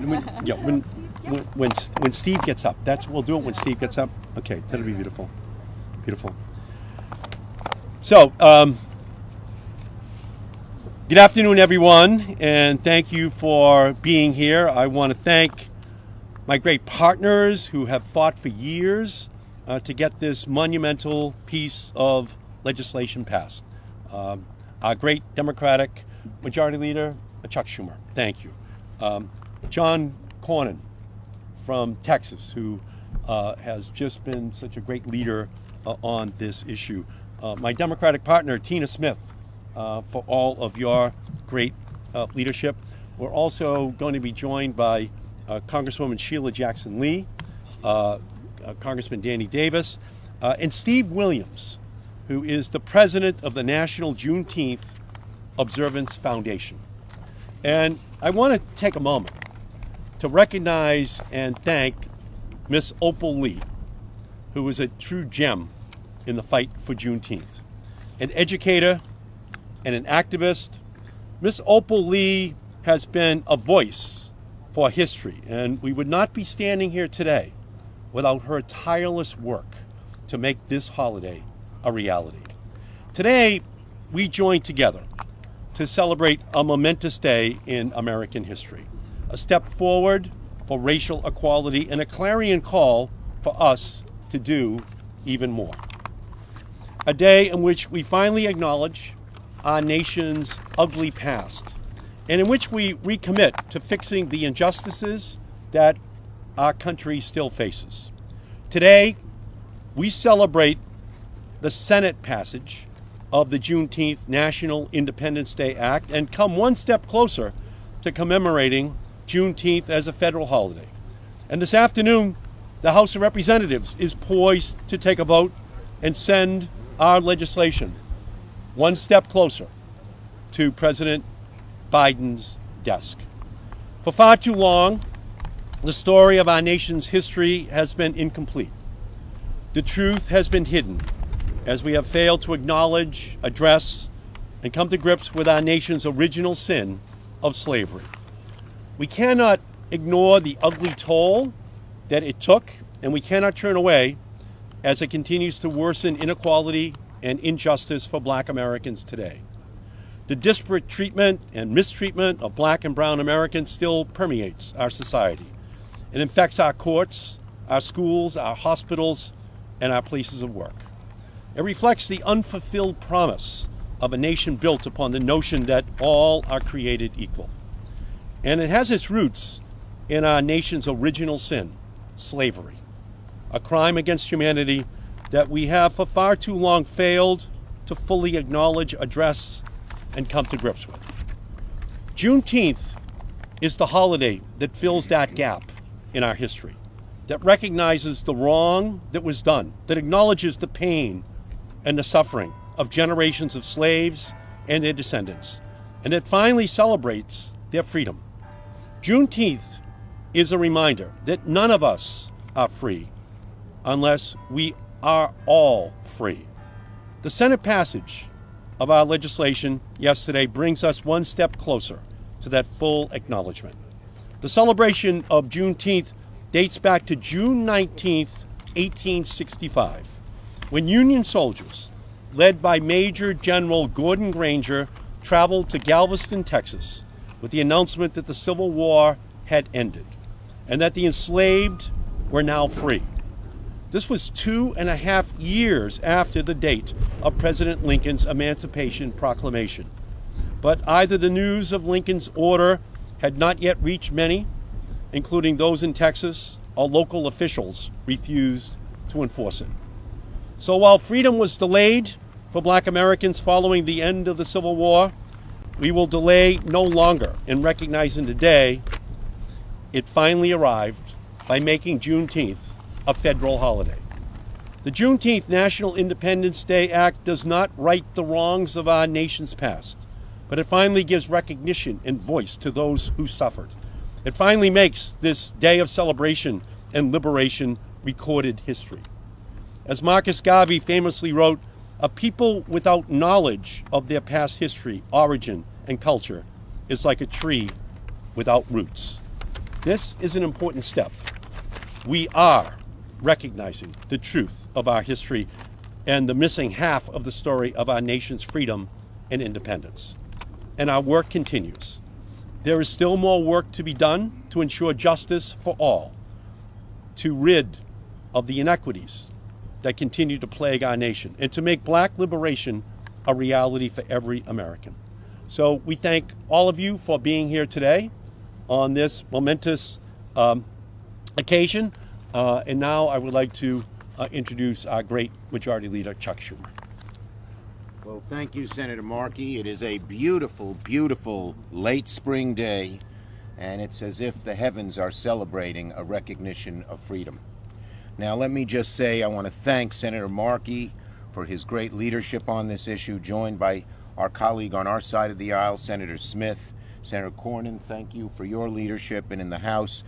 when Steve gets up. We'll do it when Steve gets up. Okay, that'll be beautiful. Beautiful. So, good afternoon, everyone, and thank you for being here. I want to thank my great partners who have fought for years to get this monumental piece of legislation passed. Our great Democratic Majority Leader, Chuck Schumer. Thank you. John Cornyn from Texas, who has just been such a great leader on this issue. My Democratic partner, Tina Smith, for all of your great leadership. We're also going to be joined by Congresswoman Sheila Jackson Lee, Congressman Danny Davis, and Steve Williams, who is the president of the National Juneteenth Observance Foundation. And I want to take a moment to recognize and thank Miss Opal Lee, who is a true gem in the fight for Juneteenth. An educator and an activist, Miss Opal Lee has been a voice for history, and we would not be standing here today without her tireless work to make this holiday a reality. Today, we join together to celebrate a momentous day in American history, a step forward for racial equality and a clarion call for us to do even more. A day in which we finally acknowledge our nation's ugly past and in which we recommit to fixing the injustices that our country still faces. Today, we celebrate the Senate passage of the Juneteenth National Independence Day Act and come one step closer to commemorating Juneteenth as a federal holiday. And this afternoon, the House of Representatives is poised to take a vote and send our legislation one step closer to President Biden's desk. For far too long, the story of our nation's history has been incomplete. The truth has been hidden as we have failed to acknowledge, address, and come to grips with our nation's original sin of slavery. We cannot ignore the ugly toll that it took, and we cannot turn away as it continues to worsen inequality and injustice for Black Americans today. The disparate treatment and mistreatment of Black and brown Americans still permeates our society. It infects our courts, our schools, our hospitals, and our places of work. It reflects the unfulfilled promise of a nation built upon the notion that all are created equal. And it has its roots in our nation's original sin, slavery, a crime against humanity that we have for far too long failed to fully acknowledge, address, and come to grips with. Juneteenth is the holiday that fills that gap in our history, that recognizes the wrong that was done, that acknowledges the pain and the suffering of generations of slaves and their descendants, and that finally celebrates their freedom. Juneteenth is a reminder that none of us are free unless we are all free. The Senate passage of our legislation yesterday brings us one step closer to that full acknowledgement. The celebration of Juneteenth dates back to June 19th, 1865, when Union soldiers, led by Major General Gordon Granger, traveled to Galveston, Texas, with the announcement that the Civil War had ended and that the enslaved were now free. This was 2.5 years after the date of President Lincoln's Emancipation Proclamation. But either the news of Lincoln's order had not yet reached many, including those in Texas, or local officials refused to enforce it. So while freedom was delayed for Black Americans following the end of the Civil War, we will delay no longer in recognizing the day it finally arrived by making Juneteenth a federal holiday. The Juneteenth National Independence Day Act does not right the wrongs of our nation's past, but it finally gives recognition and voice to those who suffered. It finally makes this day of celebration and liberation recorded history. As Marcus Garvey famously wrote, a people without knowledge of their past history, origin, and culture is like a tree without roots. This is an important step. We are recognizing the truth of our history and the missing half of the story of our nation's freedom and independence. And our work continues. There is still more work to be done to ensure justice for all, to rid of the inequities that continue to plague our nation, and to make Black liberation a reality for every American. So we thank all of you for being here today on this momentous occasion. And now I would like to introduce our great Majority Leader, Chuck Schumer. Well, thank you, Senator Markey. It is a beautiful, beautiful late spring day, and it's as if the heavens are celebrating a recognition of freedom. Now, let me just say I want to thank Senator Markey for his great leadership on this issue, joined by our colleague on our side of the aisle, Senator Smith. Senator Cornyn, thank you for your leadership, and in the House,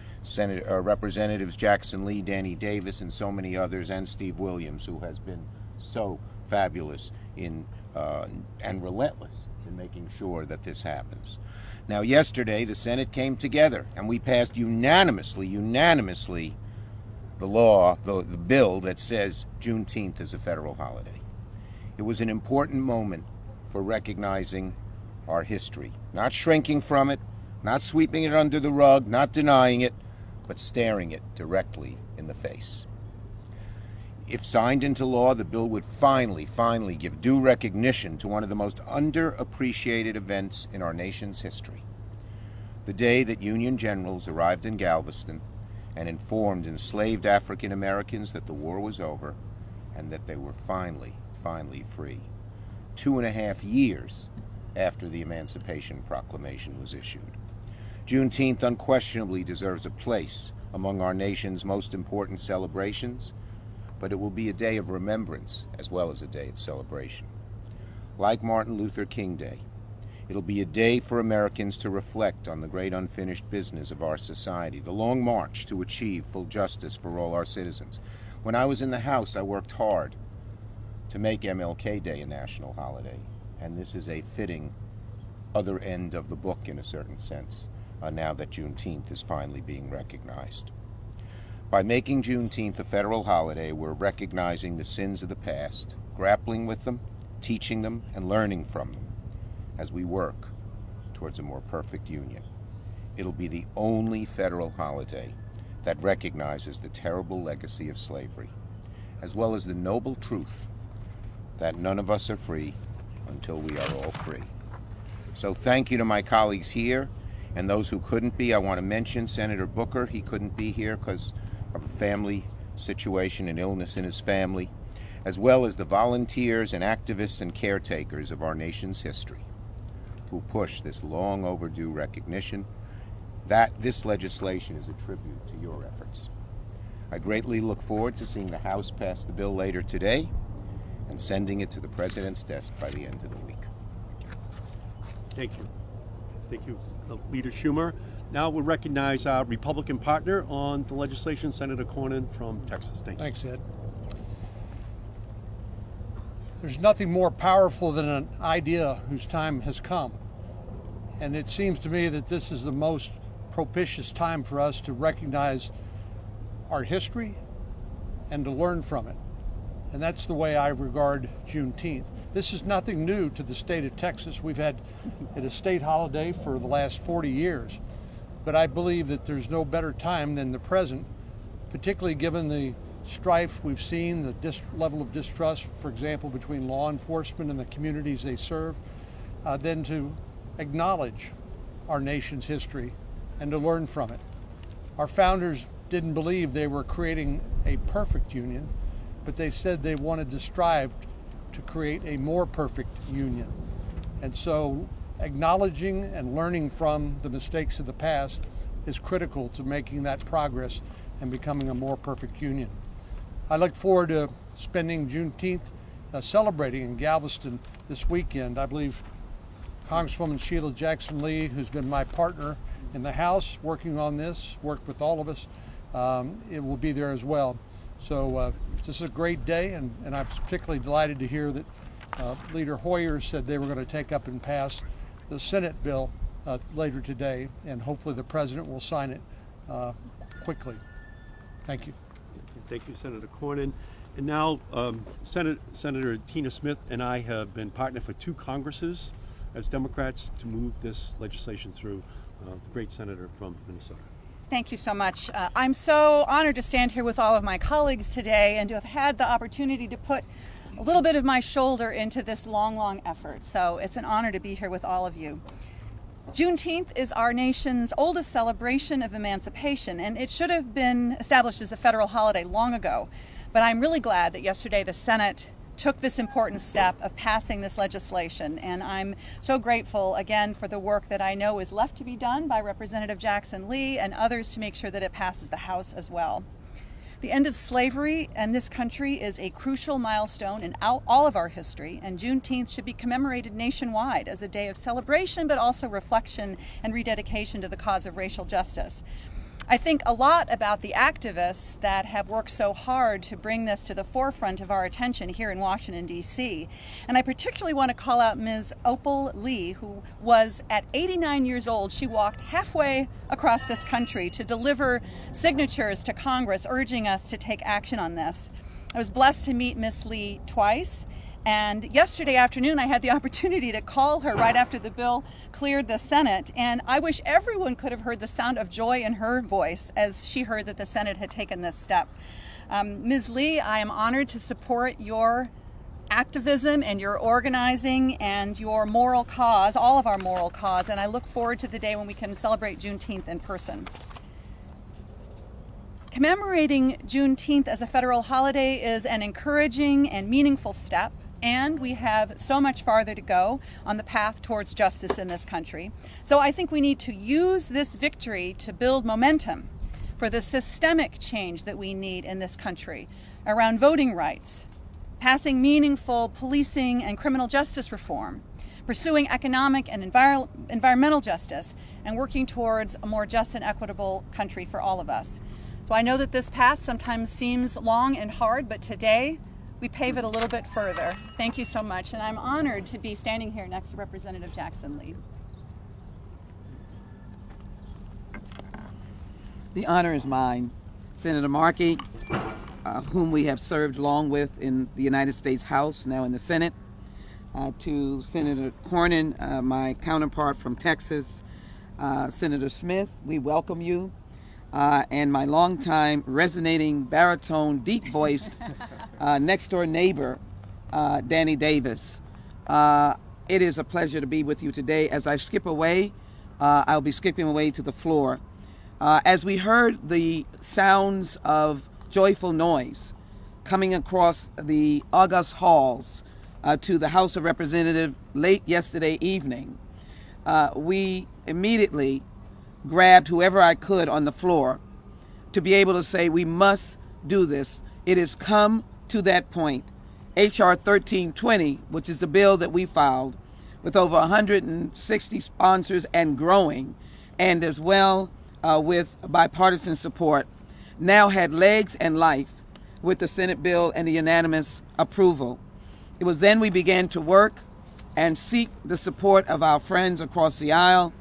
Representatives Jackson Lee, Danny Davis, and so many others, and Steve Williams, who has been so fabulous and relentless in making sure that this happens. Now, yesterday, the Senate came together, and we passed unanimously, the bill that says Juneteenth is a federal holiday. It was an important moment for recognizing our history, not shrinking from it, not sweeping it under the rug, not denying it, but staring it directly in the face. If signed into law, the bill would finally give due recognition to one of the most underappreciated events in our nation's history. The day that Union generals arrived in Galveston and informed enslaved African Americans that the war was over and that they were finally free. 2.5 years after the Emancipation Proclamation was issued. Juneteenth unquestionably deserves a place among our nation's most important celebrations, but it will be a day of remembrance as well as a day of celebration. Like Martin Luther King Day, it'll be a day for Americans to reflect on the great unfinished business of our society, the long march to achieve full justice for all our citizens. When I was in the House, I worked hard to make MLK Day a national holiday, and this is a fitting other end of the book in a certain sense, now that Juneteenth is finally being recognized. By making Juneteenth a federal holiday, we're recognizing the sins of the past, grappling with them, teaching them, and learning from them as we work towards a more perfect union. It'll be the only federal holiday that recognizes the terrible legacy of slavery, as well as the noble truth that none of us are free until we are all free. So thank you to my colleagues here, and those who couldn't be. I want to mention Senator Booker. He couldn't be here because of a family situation, an illness in his family, as well as the volunteers and activists and caretakers of our nation's history who push this long overdue recognition that this legislation is a tribute to your efforts. I greatly look forward to seeing the House pass the bill later today and sending it to the President's desk by the end of the week. Thank you. Thank you, Leader Schumer. Now we'll recognize our Republican partner on the legislation, Senator Cornyn from Texas. Thank you. Thanks, Ed. There's nothing more powerful than an idea whose time has come. And it seems to me that this is the most propitious time for us to recognize our history and to learn from it. And that's the way I regard Juneteenth. This is nothing new to the state of Texas. We've had it a state holiday for the last 40 years. But I believe that there's no better time than the present, particularly given the strife we've seen, the level of distrust, for example, between law enforcement and the communities they serve, than to acknowledge our nation's history and to learn from it. Our founders didn't believe they were creating a perfect union, but they said they wanted to strive to create a more perfect union. And so acknowledging and learning from the mistakes of the past is critical to making that progress and becoming a more perfect union. I look forward to spending Juneteenth celebrating in Galveston this weekend. I believe Congresswoman Sheila Jackson Lee, who's been my partner in the House working on this, worked with all of us, it will be there as well. So this is a great day, and I'm particularly delighted to hear that Leader Hoyer said they were going to take up and pass the Senate bill later today, and hopefully the President will sign it quickly. Thank you. Thank you, Senator Cornyn. And now, Senator Tina Smith and I have been partnered for 2 Congresses as Democrats to move this legislation through. The great senator from Minnesota. Thank you so much. I'm so honored to stand here with all of my colleagues today and to have had the opportunity to put a little bit of my shoulder into this long effort. So it's an honor to be here with all of you. Juneteenth is our nation's oldest celebration of emancipation, and it should have been established as a federal holiday long ago. But I'm really glad that yesterday the Senate took this important step of passing this legislation, and I'm so grateful again for the work that I know is left to be done by Representative Jackson Lee and others to make sure that it passes the House as well. The end of slavery in this country is a crucial milestone in all of our history, and Juneteenth should be commemorated nationwide as a day of celebration, but also reflection and rededication to the cause of racial justice. I think a lot about the activists that have worked so hard to bring this to the forefront of our attention here in Washington, D.C. And I particularly want to call out Ms. Opal Lee, who was at 89 years old. She walked halfway across this country to deliver signatures to Congress urging us to take action on this. I was blessed to meet Ms. Lee twice. And yesterday afternoon, I had the opportunity to call her right after the bill cleared the Senate. And I wish everyone could have heard the sound of joy in her voice as she heard that the Senate had taken this step. Ms. Lee, I am honored to support your activism and your organizing and your moral cause, all of our moral cause. And I look forward to the day when we can celebrate Juneteenth in person. Commemorating Juneteenth as a federal holiday is an encouraging and meaningful step. And we have so much farther to go on the path towards justice in this country. So I think we need to use this victory to build momentum for the systemic change that we need in this country around voting rights, passing meaningful policing and criminal justice reform, pursuing economic and environmental justice, and working towards a more just and equitable country for all of us. So I know that this path sometimes seems long and hard, but today we pave it a little bit further. Thank you so much, and I'm honored to be standing here next to Representative Jackson Lee. The honor is mine. Senator Markey, whom we have served long with in the United States House, now in the Senate, to Senator Cornyn, my counterpart from Texas, Senator Smith, we welcome you. And my longtime resonating baritone, deep-voiced next-door neighbor, Danny Davis. It is a pleasure to be with you today. As I skip away, I'll be skipping away to the floor. As we heard the sounds of joyful noise coming across the august halls to the House of Representatives late yesterday evening, we immediately grabbed whoever I could on the floor to be able to say we must do this. It has come to that point. H.R. 1320, which is the bill that we filed with over 160 sponsors and growing, and as well with bipartisan support, now had legs and life with the Senate bill and the unanimous approval. It was then we began to work and seek the support of our friends across the aisle,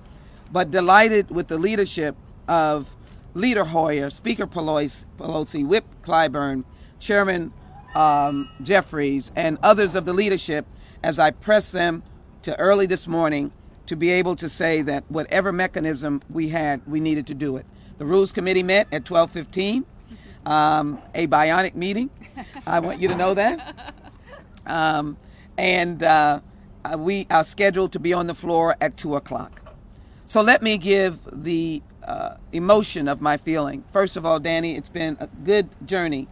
but delighted with the leadership of Leader Hoyer, Speaker Pelosi, Whip Clyburn, Chairman Jeffries, and others of the leadership as I pressed them to early this morning to be able to say that whatever mechanism we had, we needed to do it. The Rules Committee met at 12:15, a bionic meeting. I want you to know that. We are scheduled to be on the floor at 2 o'clock. So let me give the emotion of my feeling. First of all, Danny, it's been a good journey,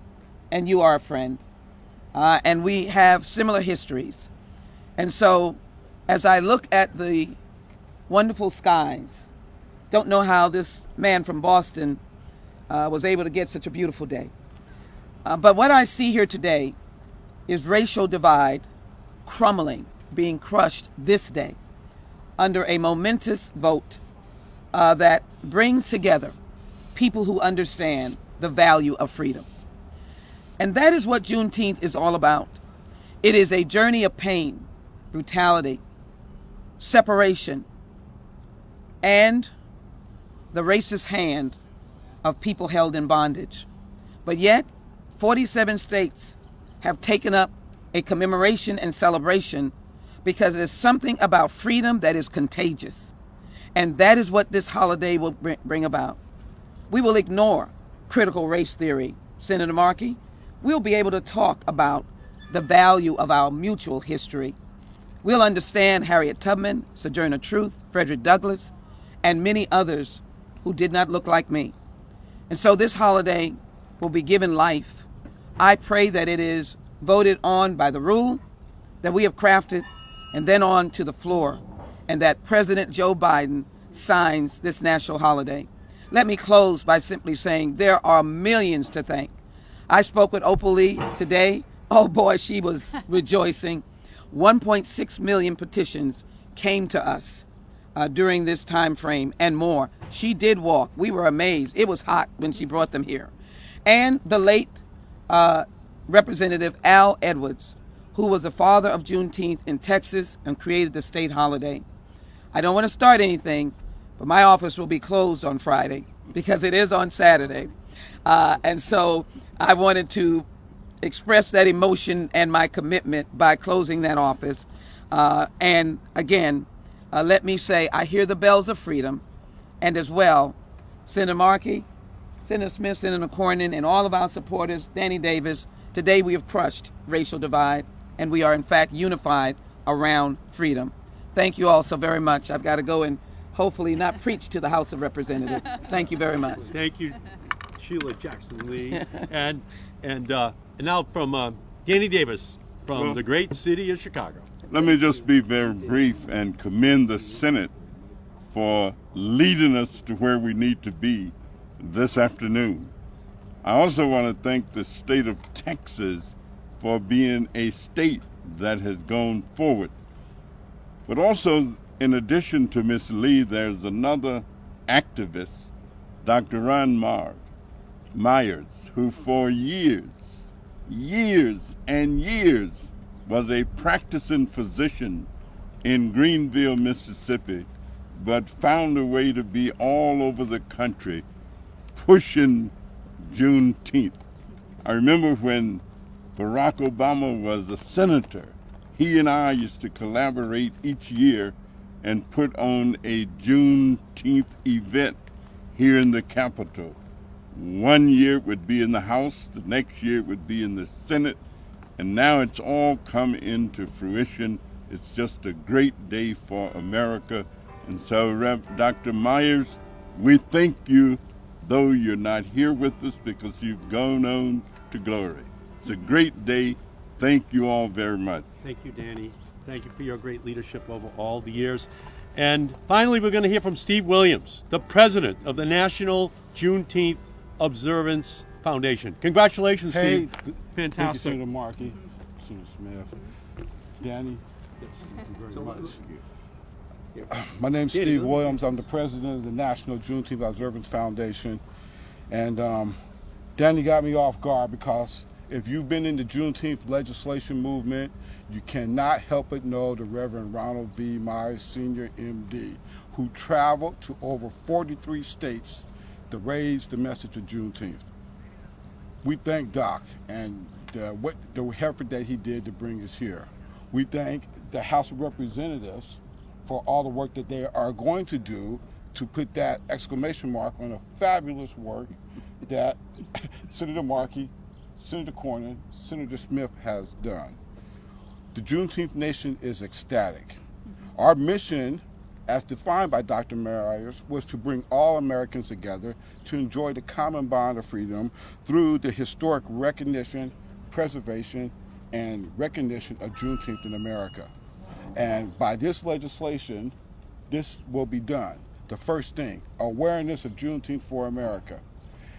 and you are a friend. And we have similar histories. And so as I look at the wonderful skies, don't know how this man from Boston was able to get such a beautiful day. But what I see here today is racial divide crumbling, being crushed this day under a momentous vote that brings together people who understand the value of freedom. And that is what Juneteenth is all about. It is a journey of pain, brutality, separation, and the racist hand of people held in bondage. But yet, 47 states have taken up a commemoration and celebration because there's something about freedom that is contagious. And that is what this holiday will bring about. We will ignore critical race theory, Senator Markey. We'll be able to talk about the value of our mutual history. We'll understand Harriet Tubman, Sojourner Truth, Frederick Douglass, and many others who did not look like me. And so this holiday will be given life. I pray that it is voted on by the rule that we have crafted and then on to the floor, and that President Joe Biden signs this national holiday. Let me close by simply saying there are millions to thank. I spoke with Opal Lee today. Oh boy, she was rejoicing. 1.6 million petitions came to us during this time frame and more. She did walk. We were amazed. It was hot when she brought them here. And the late Representative Al Edwards, who was the father of Juneteenth in Texas and created the state holiday. I don't want to start anything, but my office will be closed on Friday because it is on Saturday. And so I wanted to express that emotion and my commitment by closing that office. And again, let me say, I hear the bells of freedom. And as well, Senator Markey, Senator Smith, Senator Cornyn, and all of our supporters, Danny Davis, today we have crushed racial divide, and we are in fact unified around freedom. Thank you all so very much. I've got to go and hopefully not preach to the House of Representatives. Thank you very much. Thank you, Sheila Jackson Lee. and now from Danny Davis from the great city of Chicago. Let me just be very brief and commend the Senate for leading us to where we need to be this afternoon. I also want to thank the state of Texas for being a state that has gone forward. But also, in addition to Ms. Lee, there's another activist, Dr. Ron Myers, who for years and years was a practicing physician in Greenville, Mississippi, but found a way to be all over the country pushing Juneteenth. I remember when Barack Obama was a senator, he and I used to collaborate each year and put on a Juneteenth event here in the Capitol. One year it would be in the House, the next year it would be in the Senate, and now it's all come into fruition. It's just a great day for America. And so, Dr. Myers, we thank you, though you're not here with us, because you've gone on to glory. It's a great day. Thank you all very much. Thank you, Danny. Thank you for your great leadership over all the years. And finally, we're going to hear from Steve Williams, the president of the National Juneteenth Observance Foundation. Congratulations, Steve. Fantastic. Thank you, Senator Markey, Senator Smith, Danny. Thank you very much. My name's Steve Williams. I'm the president of the National Juneteenth Observance Foundation. And Danny got me off guard because if you've been in the Juneteenth legislation movement, you cannot help but know the Reverend Ronald V. Myers, Sr., MD, who traveled to over 43 states to raise the message of Juneteenth. We thank Doc and the effort that he did to bring us here. We thank the House of Representatives for all the work that they are going to do to put that exclamation mark on the fabulous work that Senator Markey, Senator Cornyn, Senator Smith has done. The Juneteenth Nation is ecstatic. Our mission, as defined by Dr. Myers, was to bring all Americans together to enjoy the common bond of freedom through the historic recognition, preservation, and recognition of Juneteenth in America. And by this legislation, this will be done. The first thing, awareness of Juneteenth for America.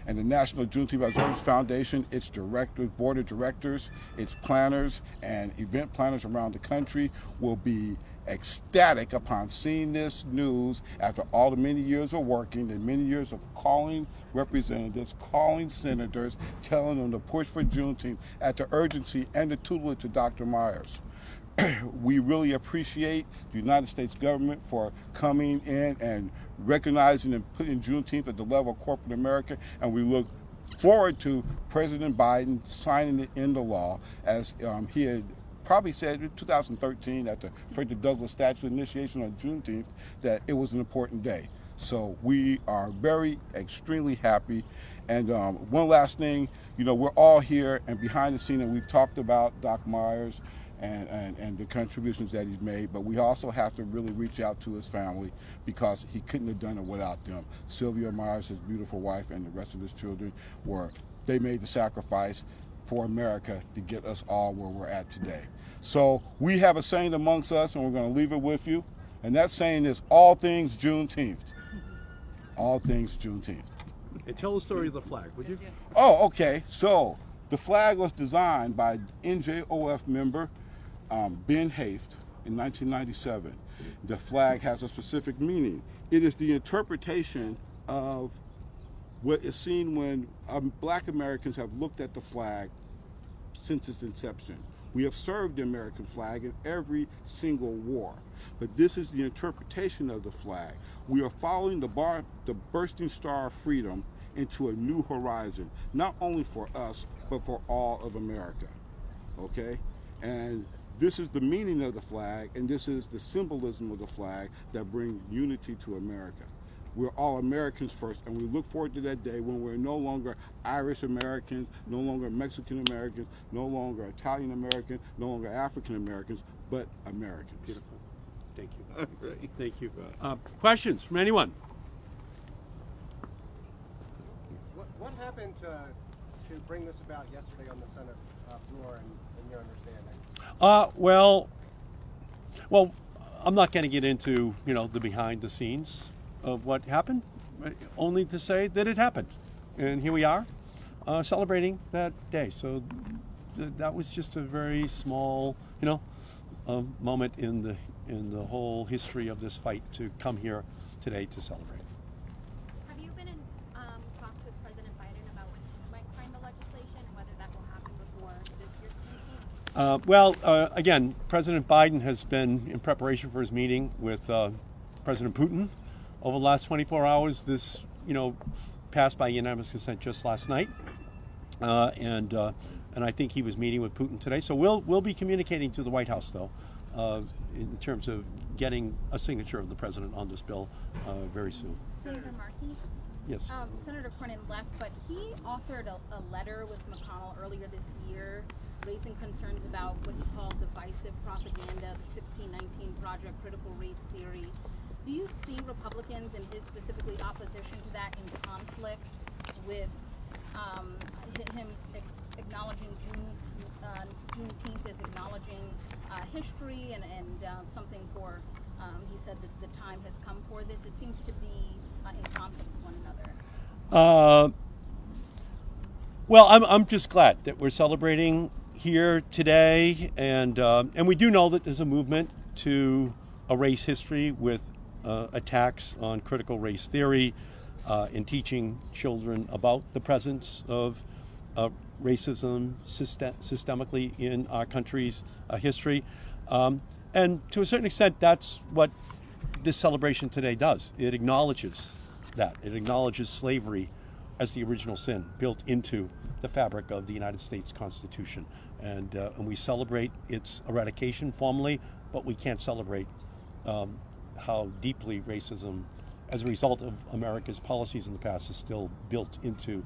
And the National Juneteenth Observance Foundation, its directors, board of directors, its planners, and event planners around the country will be ecstatic upon seeing this news after all the many years of working and many years of calling representatives, calling senators, telling them to push for Juneteenth at the urgency and the tutelage of Dr. Myers. we really appreciate the United States government for coming in and recognizing and putting Juneteenth at the level of corporate America, and we look forward to President Biden signing it into law, as he had probably said in 2013 at the Frederick Douglass Statue initiation on Juneteenth, that it was an important day. So we are extremely happy. And one last thing, we're all here and behind the scene, and we've talked about Doc Myers and the contributions that he's made, but we also have to really reach out to his family, because he couldn't have done it without them. Sylvia Myers, his beautiful wife, and the rest of his children, they made the sacrifice for America to get us all where we're at today. So we have a saying amongst us, and we're going to leave it with you, and that saying is all things Juneteenth. All things Juneteenth. And tell the story of the flag, would you? Oh, okay. So the flag was designed by NJOF member Ben Haft in 1997. The flag has a specific meaning. It is the interpretation of what is seen when Black Americans have looked at the flag since its inception. We have served the American flag in every single war, but this is the interpretation of the flag. We are following the bursting star of freedom into a new horizon, not only for us, but for all of America, okay? And this is the meaning of the flag, and this is the symbolism of the flag that brings unity to America. We're all Americans first, and we look forward to that day when we're no longer Irish Americans, no longer Mexican Americans, no longer Italian Americans, no longer African Americans, but Americans. Beautiful. Thank you. Great. Thank you. Questions from anyone? What happened to bring this about yesterday on the Senate floor, in your understanding? Well, I'm not going to get into the behind the scenes of what happened, only to say that it happened, and here we are celebrating that day. So that was just a very small moment in the whole history of this fight to come here today to celebrate. Have you been in talks with President Biden about when he might sign the legislation and whether that will happen before this year's meeting? Again, President Biden has been in preparation for his meeting with President Putin over the last 24 hours. This, passed by unanimous consent just last night, and I think he was meeting with Putin today. So we'll be communicating to the White House, though, in terms of getting a signature of the president on this bill very soon. Senator Markey? Yes. Senator Cornyn left, but he authored a letter with McConnell earlier this year raising concerns about what he called divisive propaganda, the 1619 Project, critical race theory. Do you see Republicans and his specifically opposition to that in conflict with him acknowledging Juneteenth as acknowledging history and something for, he said that the time has come for this? It seems to be in conflict with one another. Well, I'm just glad that we're celebrating here today, and we do know that there's a movement to erase history with attacks on critical race theory, in teaching children about the presence of racism systemically in our country's history. And to a certain extent, that's what this celebration today does. It acknowledges that. It acknowledges slavery as the original sin built into the fabric of the United States Constitution. And we celebrate its eradication formally, but we can't celebrate how deeply racism, as a result of America's policies in the past, is still built into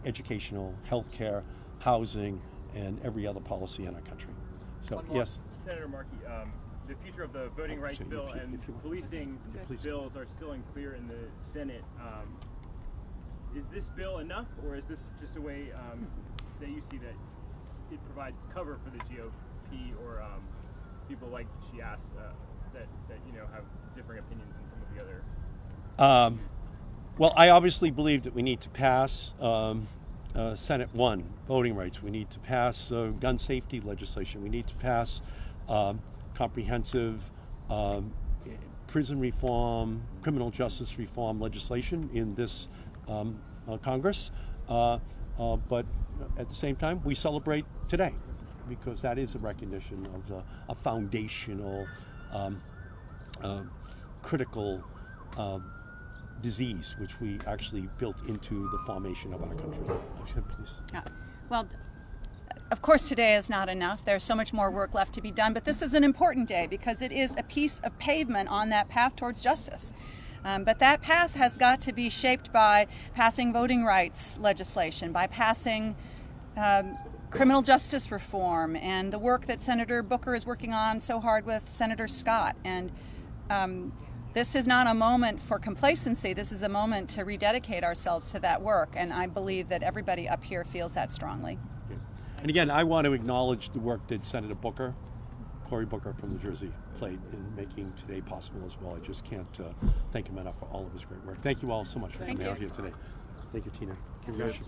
educational, healthcare, housing, and every other policy in our country. So, yes. Senator Markey, the future of the voting rights bill and policing bills are still unclear in the Senate. Is this bill enough, or is this just a way that you see that it provides cover for the GOP or people like she asked that have differing opinions than some of the other? Well, I obviously believe that we need to pass Senate 1, voting rights. We need to pass gun safety legislation. We need to pass comprehensive prison reform, criminal justice reform legislation in this Congress. But at the same time, we celebrate today because that is a recognition of a foundational, critical disease which we actually built into the formation of our country. Please. Well, of course, today is not enough. There's so much more work left to be done, but this is an important day because it is a piece of pavement on that path towards justice. But that path has got to be shaped by passing voting rights legislation, by passing criminal justice reform, and the work that Senator Booker is working on so hard with Senator Scott. And this is not a moment for complacency. This is a moment to rededicate ourselves to that work, and I believe that everybody up here feels that strongly. And again, I want to acknowledge the work that Senator Booker, Cory Booker from New Jersey, played in making today possible as well. I just can't thank him enough for all of his great work. Thank you all so much for being out here today. Thank you, Tina. Congratulations.